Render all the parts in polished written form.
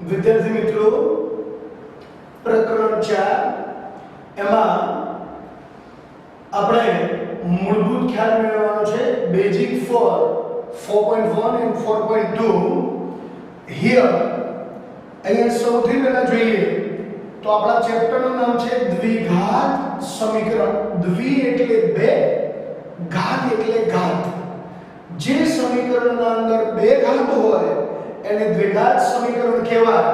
વિદ્યાર્થી મિત્રો પ્રકરણ 4 એમાં આપણે મૂળભૂત ખ્યાલ મેળવવાનો છે બેઝિક ફોર 4.1 and 4.2 હિયર અહીંયા સૌથી પહેલા જોઈએ તો આપણા ચેપ્ટરનું નામ છે દ્વિઘાત સમીકરણ દ્વિ એટલે બે ઘાત એટલે ઘાત જે સમીકરણના અંદર બે ઘાત હોય એને દ્વિઘાત સમીકરણ કહેવાય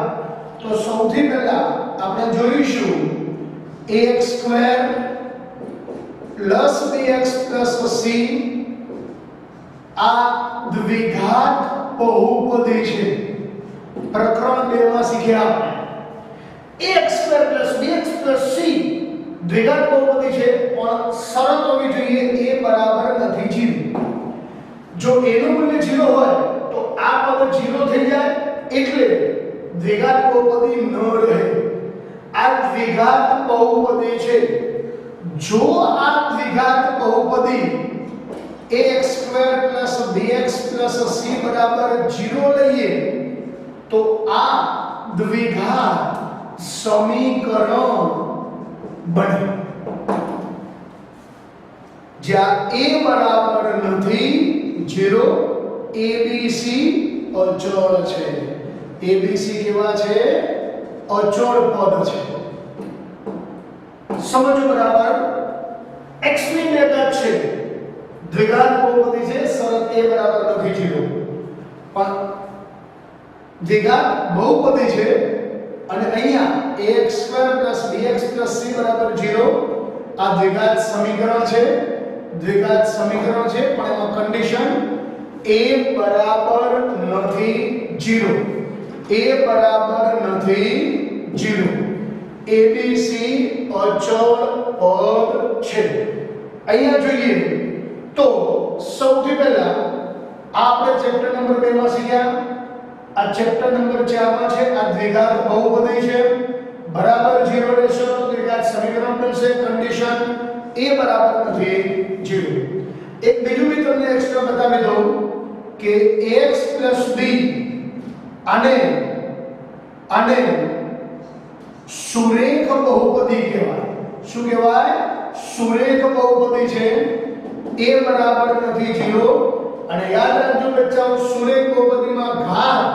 તો સૌથી પહેલા આપણે જોઈશું ax² + bx + c આ દ્વિઘાત બહુપદી છે પ્રકરણ 2 માં શીખ્યા ax² + bx + c દ્વિઘાત બહુપદી છે પણ શરત હોવી જોઈએ a બરાબર નથી 0 જો a નું મૂલ્ય 0 હોય તો આ પદ 0 થઈ જાય એટલે દ્વિઘાત બહુપદી ન રહે આ દ્વિઘાત બહુપદી છે જો આ દ્વિઘાત બહુપદી ax² + bx + c બરાબર 0 લઈએ તો આ દ્વિઘાત સમીકરણ બને જ્યાં a બરાબર નથી 0 abc અચળ છે abc કેવા છે અચળ પદ છે સમજો બરાબર x ની બે ઘાત છે દ્વિઘાત બહુપદી છે શરત a બરાબર નથી 0 પણ દ્વિઘાત બહુપદી છે અને અહીંયા ax² + bx + c બરાબર 0 આ દ્વિઘાત સમીકરણ છે દ્વિઘાત સમીકરણ છે પણ એમાં કન્ડિશન a બરાબર નથી 0 a બરાબર નથી 0 abc અચળ પદ છે અહીંયા જોઈએ તો સૌથી પહેલા આપણે ચેપ્ટર નંબર 2 માં શીખ્યા આ ચેપ્ટર નંબર 4 માં છે આ દ્વિઘાત બહુપદી છે બરાબર 0 લેશો તો દ્વિઘાત સમીકરણ બનશે કન્ડિશન a બરાબર નથી 0 એક બીજું બી તમને એક્સ્ટ્રા બતાવી દઉં કે ax + b આને સુરેખ બહુપદી કહેવાય શું કહેવાય સુરેખ બહુપદી છે a બરાબર નથી 0 અને યાદ રાખજો બચ્ચાઓ સુરેખ બહુપદીમાં ઘાત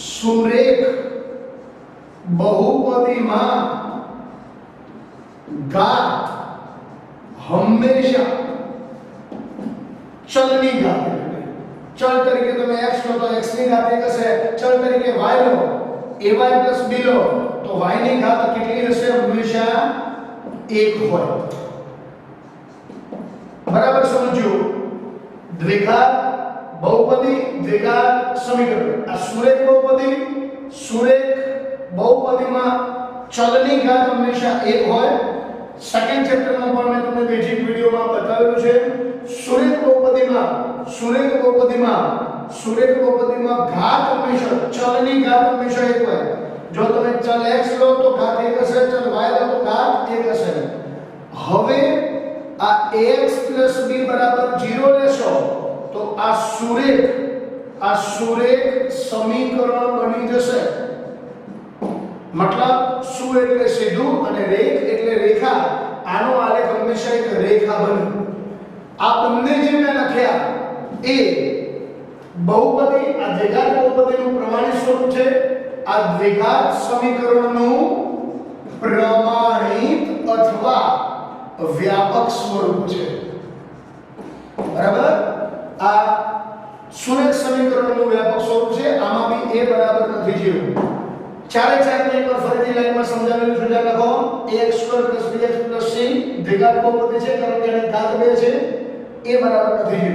સુરેખ બહુપદીમાં ઘાત હંમેશા ચલની ઘાત ચલ તરીકે તમે x લો તો x ની ઘાત 1 હશે ચલ તરીકે y લો ay + b લો તો y ની ઘાત કેટલી હશે હંમેશા 1 હોય બરાબર સમજો દ્વિઘાત બહુપદી દ્વિઘાત સમીકરણ આ સુરેખ બહુપદીમાં ચલની ઘાત હંમેશા 1 હોય સેકન્ડ ચેપ્ટરમાં પણ મેં તમને બેઝિક વિડિયોમાં બતાવેલું છે સુરેખ બહુપદીમાં ઘાત હંમેશા ચલની ઘાત હંમેશા 1 હોય જો તમે ચલ x લો તો ઘાત 1 હશે ચલ y લો તો ઘાત 1 હશે હવે આ ax + b બરાબર 0 લેશો તો આ સુરેખ સમીકરણ બની જશે मतलब सु એટલે સીધું અને રેખ એટલે રેખા આનો આલેખ હંમેશા એક રેખા બને આ બંને જે મેં લખ્યા એ બહુપદી આ દ્વિઘાત બહુપદીનું પ્રમાણિત સ્વરૂપ છે આ દ્વિઘાત સમીકરણનું પ્રમાણિત અથવા વ્યાપક સ્વરૂપ છે બરાબર આ સુરેખ સમીકરણનું વ્યાપક સ્વરૂપ છે આમાં બી a બરાબર નથી 0 ચારે ચારને એકવાર ફરીથી લાઈનમાં સમજાવેલું છે લખો ax² + bx + c દ્વિઘાત બહુપદી છે કારણ કે એની ઘાત 2 છે a બરાબર નથી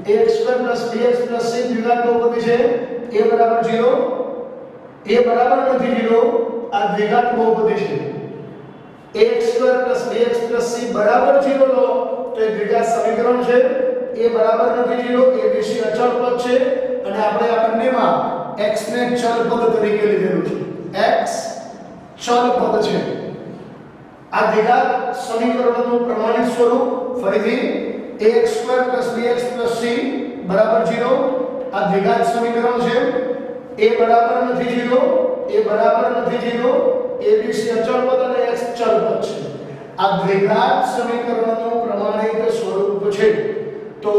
0 ax² + bx + c દ્વિઘાત બહુપદી છે a બરાબર 0 a બરાબર નથી 0 આ દ્વિઘાત બહુપદી છે ax² + bx + c બરાબર 0 લો તો એ દ્વિઘાત સમીકરણ છે a બરાબર નથી 0 abc અચળ પદ છે અને આપણે આ બંનેમાં x ને ચલ પદ તરીકે લીધેલું છે x ચલ પદ છે આ દ્વિઘાત સમીકરણનું પ્રમાણિત સ્વરૂપ ફરીથી ax² + bx + c બરાબર 0 આ દ્વિઘાત સમીકરણ છે a બરાબર નથી 0, a બરાબર નથી 0, abc અચળ પદ અને x ચલ પદ છે. આ દ્વિઘાત સમીકરણનું પ્રમાણિત સ્વરૂપ છે. તો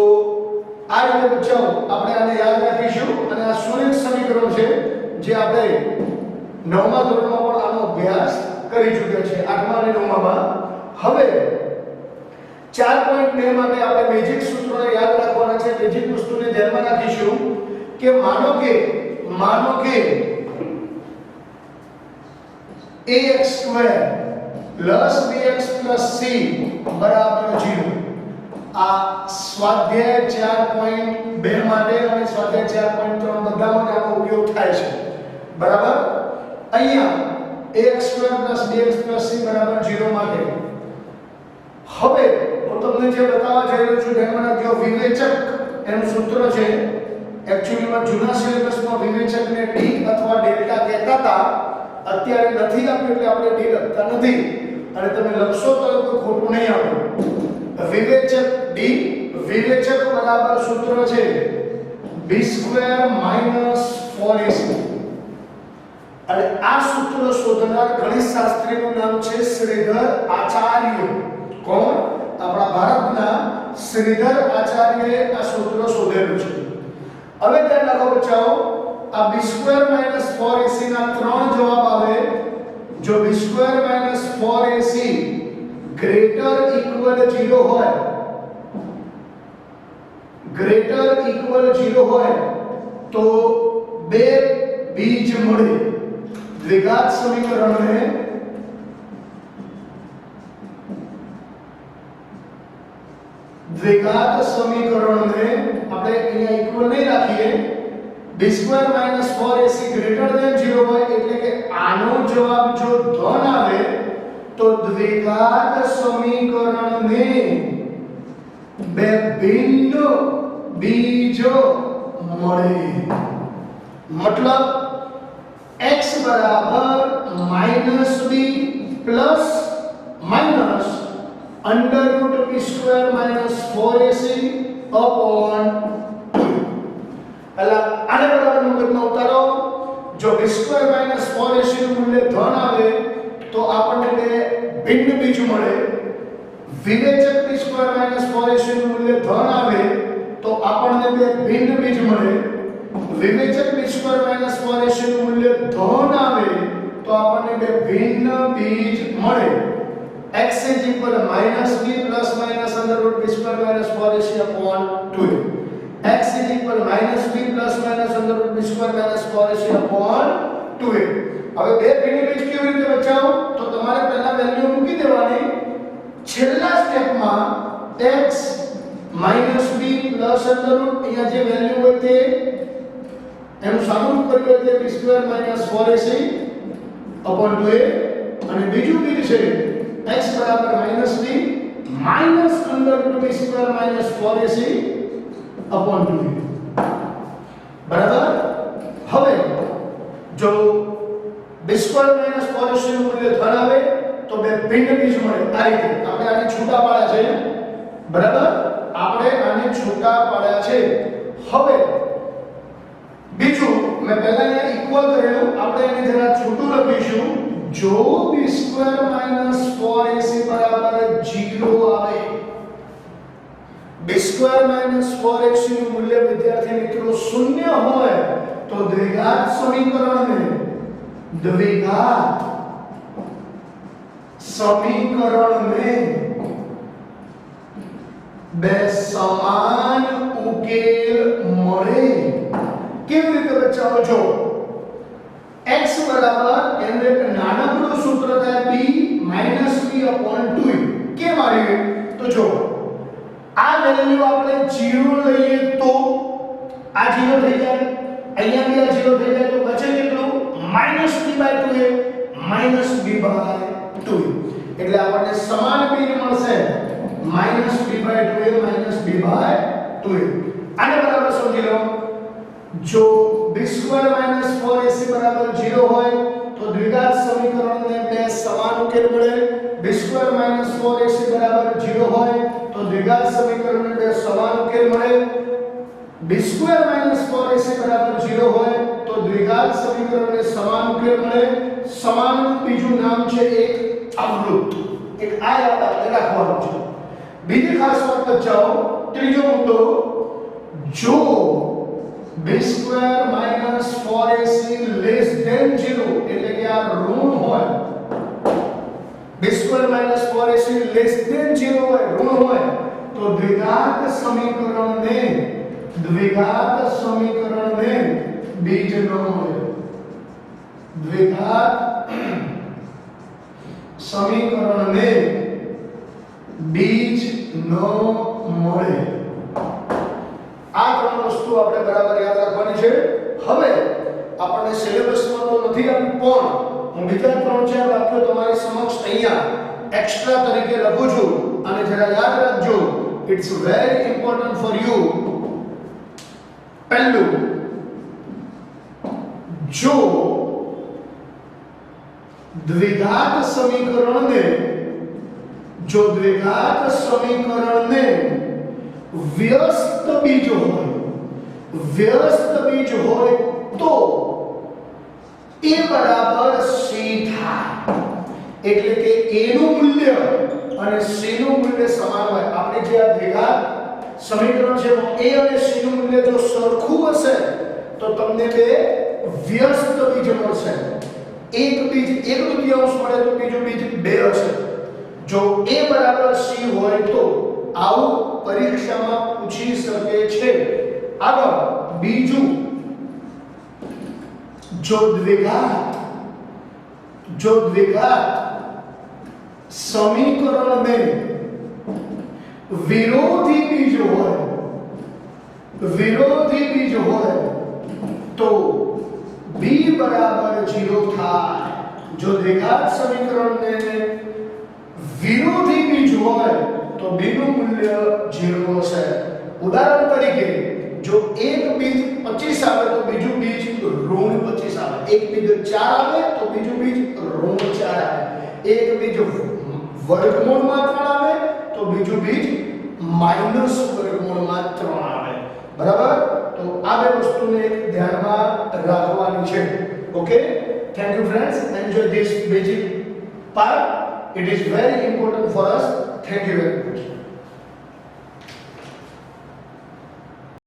આ રીતે બચ્ચાઓ આપણે આને યાદ રાખીશું અને આ સુરેખ સમીકરણ છે જે આપણે 9મા ધોરણમાં પણ આનો અભ્યાસ કરી ચૂક્યા છે, 8મા અને 9મામાં. હવે 4.2 માટે આપણે બેઝિક સૂત્રોને યાદ રાખવાના છે. બેઝિક વસ્તુને ધ્યાનમાં રાખીશું કે માનો કે ax² bx c બરાબર 0. આ સ્વાધ્યાય 4.2 માટે અને સ્વાધ્યાય 4.3 બધામાં આનો ઉપયોગ થાય છે. બરાબર. અહીંયા ax² bx c બરાબર 0 માટે હવે હું તમને જે બતાવવા જઈ રહ્યો છું ધ્યાનમાં રાખજો. વિવેચક એનું સૂત્ર છે. એક્ચ્યુઅલીમાં જૂના સિલેબસમાં વિવેચકને d અથવા ડેલ્ટા કહેતા હતા. અત્યારે નથી આપ્યું એટલે આપણે d લખતા નથી અને તમે લખશો તો ખોટું નહીં આવે. વિવેચક d વિવેચક બરાબર સૂત્ર છે b² - 4ac. અને આ સૂત્ર શોધનાર ગણિતશાસ્ત્રીનું નામ છે શ્રીધર આચાર્ય. કોણ? આપણા ભારતના શ્રીધર આચાર્યએ આ સૂત્ર શોધેલું છે. હવે ધ્યાન રાખો બચ્ચાઓ, આ b² - 4ac ના ત્રણ જવાબ આવે. જો b² - 4ac greater equal 0 હોય, greater equal 0 હોય તો બે બીજ મળે. દ્વિઘાત સમીકરણને આપણે અહીંયા ઇક્વલ નહીં રાખીએ. b² - 4ac ગ્રેટર ધેન 0 હોય એટલે કે આનો જવાબ જો ધન આવે તો દ્વિઘાત સમીકરણને બે ભિન્ન બીજો મળે. મતલબ x બરાબર -b plus minus √b² - 4ac upon 2. પહેલા આને બરાબર મગજમાં ઉતારો. જો b² - 4ac નું મૂલ્ય ધન આવે તો આપણને બે ભિન્ન બીજ મળે. વિવેચક b² - 4ac નું મૂલ્ય ધન આવે તો આપણને બે ભિન્ન બીજ મળે. વિવેચક b² - 4ac નું મૂલ્ય ધન આવે તો આપણને બે ભિન્ન બીજ મળે. x is equal -b plus minus √b² - 4ac upon 2. x is equal -b plus minus √b² - 4ac upon 2. હવે બે ભિન્ન બીજ કેવી રીતે બચાવો? તો તમારે પહેલા વેલ્યુ મૂકી દેવાની. છેલ્લા સ્ટેપમાં x -b plus અહીંયા જે વેલ્યુ હોય તે એનું સામૂહિક કર્યું એટલે b² - 4ac upon 2a. અને બીજું બીજ છે x બરાબર -b minus √b² - 4ac upon 2. બરાબર. હવે જો b² - 4ac નું મૂલ્ય ધન આવે તો બે ભિન્ન બીજ મળે. આ રીતે આપણે આને છૂટા પાડ્યા છે. બરાબર. આપણે આને છૂટા પાડ્યા છે. હવે બીજું મેં પહેલા અહીંયા ઇક્વલ કરેલું, આપણે એને જરા છૂટું લખીશું. જો b² - 4ac બરાબર 0 આવે, b² - 4ac નું મૂલ્ય વિદ્યાર્થી મિત્રો 0 હોય તો દ્વિઘાત સમીકરણને બે સમાન ઉકેલ મળે. કેવી રીતે બચાવો? જો x બરાબર એનું એક નાનકડું સૂત્ર થાય b - b upon 2. કેમ આવ્યું? તો જો આ વેલ્યુ આપણે 0 લઈએ તો આ 0 થઈ જાય, અહીંયા બી આ 0 થઈ જાય તો બચે કેટલું? -b/2a -b/2. એટલે આપણને સમાન બીજ મળશે -b/2a -b/2. આને બરાબર સમજી લો. જો b² - 4ac બરાબર 0 હોય તો દ્વિઘાત સમીકરણને બે સમાન ઉકેલ મળે. b² - 4ac બરાબર 0 હોય તો દ્વિઘાત સમીકરણને બે સમાન ઉકેલ મળે. b² - 4ac બરાબર 0 હોય તો દ્વિઘાત સમીકરણને સમાન ઉકેલ મળે. સમાનનું બીજું નામ છે એક અવૃત. એક આ યાદ આપણે રાખવાનું છે. બીજી ખાસ વાત પર જાઓ. ત્રીજો મુદ્દો, જો b² - 4ac લેસ ધેન 0 એટલે કે આ ઋણ હોય, b² - 4ac લેસ ધેન 0 હોય, ઋણ હોય, તો દ્વિઘાત સમીકરણને બીજ ન મળે. દ્વિઘાત સમીકરણને બીજ ન મળે. આ ત્રણ વસ્તુ આપણે બરાબર યાદ રાખવાની છે. હવે આપણને સિલેબસમાં તો નથી આપી, પણ હું બીજા 3-4 વાક્યો તમારી સમક્ષ અહીંયા એક્સ્ટ્રા તરીકે લખું છું અને જરા યાદ રાખજો. It's very important for you. પહેલું, જો દ્વિઘાત સમીકરણને વ્યસ્ત બીજ હોય તો a બરાબર c થાય. એટલે કે a નું મૂલ્ય અને c નું મૂલ્ય સમાન હોય. આપણે જે આ દ્વિઘાત સમીકરણ છે a અને c નું મૂલ્ય જો સરખું હશે તો તમને બે વ્યસ્ત બીજ મળશે. એક બીજ 1/3 મળે તો બીજું બીજ 2 હશે. જો a બરાબર c હોય તો આવું પરીક્ષામાં પૂછી શકે છે. આગળ બીજું, જો દ્વિઘાત સમીકરણને વિરોધી બીજ હોય તો b બરાબર 0 થાય. જો દ્વિઘાત સમીકરણને વિરોધી બીજ હોય તો b નું મૂલ્ય 0 હશે. ઉદાહરણ તરીકે, જો એક બીજ 25 આવે તો બીજું બીજ ઋણ 25 આવે. એક બીજ 4 આવે તો બીજું બીજ ઋણ 4 આવે. એક બીજ વર્ગમૂળમાં 3 આવે તો બીજું બીજ માઈનસ વર્ગમૂળમાં 3 આવે. બરાબર? તો આ બે વસ્તુને ધ્યાનમાં રાખવાની છે. Okay, thank you friends. Enjoy this basic part. It is very important for us. Thank you very much.